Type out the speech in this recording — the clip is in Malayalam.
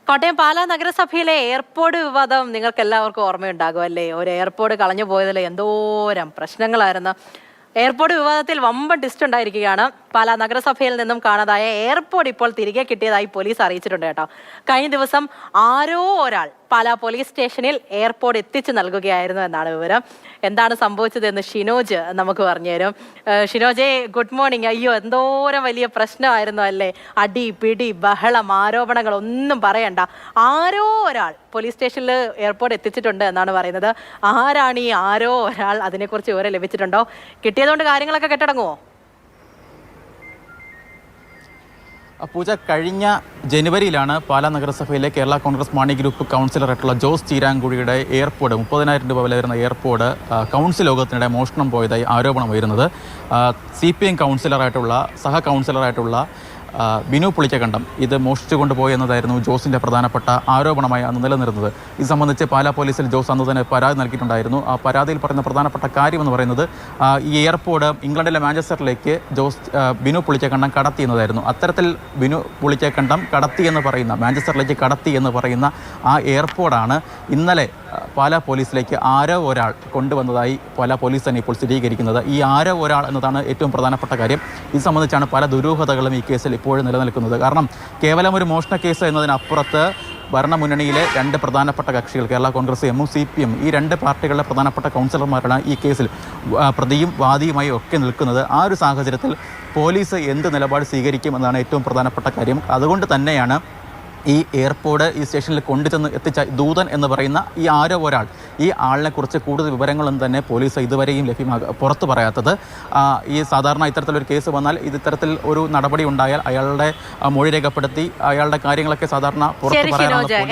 കോട്ടയം പാലാ നഗരസഭയിലെ എയർപോർട്ട് വിവാദം നിങ്ങൾക്ക് എല്ലാവർക്കും ഓർമ്മയുണ്ടാകും അല്ലേ? ഒരു എയർപോർട്ട് കളഞ്ഞു പോയതിൽ എന്തോരം പ്രശ്നങ്ങളായിരുന്നു. എയർപോർട്ട് വിവാദത്തിൽ വമ്പൻ ടിസ്റ്റ് ഉണ്ടായിരിക്കുകയാണ്. പാലാ നഗരസഭയിൽ നിന്നും കാണാതായ എയർപോർട്ട് ഇപ്പോൾ തിരികെ കിട്ടിയതായി പോലീസ് അറിയിച്ചിട്ടുണ്ട് കേട്ടോ. കഴിഞ്ഞ ദിവസം ആരോ ഒരാൾ പാലാ പോലീസ് സ്റ്റേഷനിൽ എയർപോർട്ട് എത്തിച്ചു നൽകുകയായിരുന്നു എന്നാണ് വിവരം. എന്താണ് സംഭവിച്ചതെന്ന് ഷിനോജ് നമുക്ക് പറഞ്ഞു തരും. ഷിനോജെ, ഗുഡ് മോർണിംഗ്. അയ്യോ, എന്തോരം വലിയ പ്രശ്നമായിരുന്നു അല്ലേ? അടി പിടി ബഹളം ആരോപണങ്ങൾ ഒന്നും പറയണ്ട. ആരോ ഒരാൾ പോലീസ് സ്റ്റേഷനിൽ എയർപോർട്ട് എത്തിച്ചിട്ടുണ്ട് എന്നാണ് പറയുന്നത്. ആരാണ് ഈ ആരോ ഒരാൾ? അതിനെക്കുറിച്ച് വിവരം ലഭിച്ചിട്ടുണ്ടോ? കിട്ടിയതുകൊണ്ട് കാര്യങ്ങളൊക്കെ കെട്ടടങ്ങുമോ? പൂജ, കഴിഞ്ഞ ജനുവരിയിലാണ് പാലാ നഗരസഭയിലെ കേരള കോൺഗ്രസ് മാണി ഗ്രൂപ്പ് കൗൺസിലറായിട്ടുള്ള ജോസ് ചീരാങ്കുഴിയുടെ എയർപോർട്ട് 30,000 രൂപ വില വരുന്ന എയർപോർട്ട് കൗൺസിൽ യോഗത്തിനിടെ മോഷണം പോയതായി ആരോപണം വരുന്നത്. CPM കൗൺസിലറായിട്ടുള്ള സഹ കൗൺസിലറായിട്ടുള്ള ബിനു പുളിക്കകണ്ടം ഇത് മോഷ്ടിച്ചു കൊണ്ടുപോയി എന്നതായിരുന്നു ജോസിൻ്റെ പ്രധാനപ്പെട്ട ആരോപണമായി അന്ന് നിലനിർന്നത്. ഇത് സംബന്ധിച്ച് പാലാ പോലീസിൽ ജോസ് അന്ന് തന്നെ പരാതി നൽകിയിട്ടുണ്ടായിരുന്നു. ആ പരാതിയിൽ പറയുന്ന പ്രധാനപ്പെട്ട കാര്യമെന്ന് പറയുന്നത് ഈ എയർപോർട്ട് ഇംഗ്ലണ്ടിലെ മാഞ്ചസ്റ്ററിലേക്ക് ബിനു പുളിക്കകണ്ടം കടത്തി എന്നതായിരുന്നു. അത്തരത്തിൽ ബിനു പുളിക്കകണ്ടം കടത്തി എന്ന് പറയുന്ന മാഞ്ചസ്റ്ററിലേക്ക് കടത്തി എന്ന് പറയുന്ന ആ എയർപോർട്ടാണ് ഇന്നലെ പാലാ പോലീസിലേക്ക് ആരോ ഒരാൾ കൊണ്ടുവന്നതായി പാലാ പോലീസ് തന്നെ ഇപ്പോൾ സ്ഥിരീകരിക്കുന്നത്. ഈ ആരോ ഒരാൾ എന്നതാണ് ഏറ്റവും പ്രധാനപ്പെട്ട കാര്യം. ഇത് സംബന്ധിച്ചാണ് പല ദുരൂഹതകളും ഈ കേസിൽ ഇപ്പോഴും നിലനിൽക്കുന്നത്. കാരണം കേവലം ഒരു മോഷണ കേസ് എന്നതിനപ്പുറത്ത് ഭരണമുന്നണിയിലെ രണ്ട് പ്രധാനപ്പെട്ട കക്ഷികൾ, കേരള കോൺഗ്രസ് എമ്മും CPM, ഈ രണ്ട് പാർട്ടികളുടെ പ്രധാനപ്പെട്ട കൗൺസിലർമാരാണ് ഈ കേസിൽ പ്രതിയും വാദിയുമായി ഒക്കെ നിൽക്കുന്നത്. ആ ഒരു സാഹചര്യത്തിൽ പോലീസ് എന്ത് നിലപാട് സ്വീകരിക്കും എന്നതാണ് ഏറ്റവും പ്രധാനപ്പെട്ട കാര്യം. അതുകൊണ്ട് തന്നെയാണ് ഈ എയർപോർട്ട് ഈ സ്റ്റേഷനിൽ കൊണ്ടുചെന്ന് എത്തിച്ച ദൂതൻ എന്ന് പറയുന്ന ഈ ആരോ ഒരാൾ, ഈ ആളിനെക്കുറിച്ച് കൂടുതൽ വിവരങ്ങളൊന്നും തന്നെ പോലീസ് ഇതുവരെയും പുറത്തു പറയാത്തത്. ഈ സാധാരണ ഇത്തരത്തിലൊരു കേസ് വന്നാൽ ഇത്തരത്തിൽ ഒരു നടപടി ഉണ്ടായാൽ അയാളുടെ മൊഴി രേഖപ്പെടുത്തി അയാളുടെ കാര്യങ്ങളൊക്കെ സാധാരണ പുറത്തു പറയാനാണ്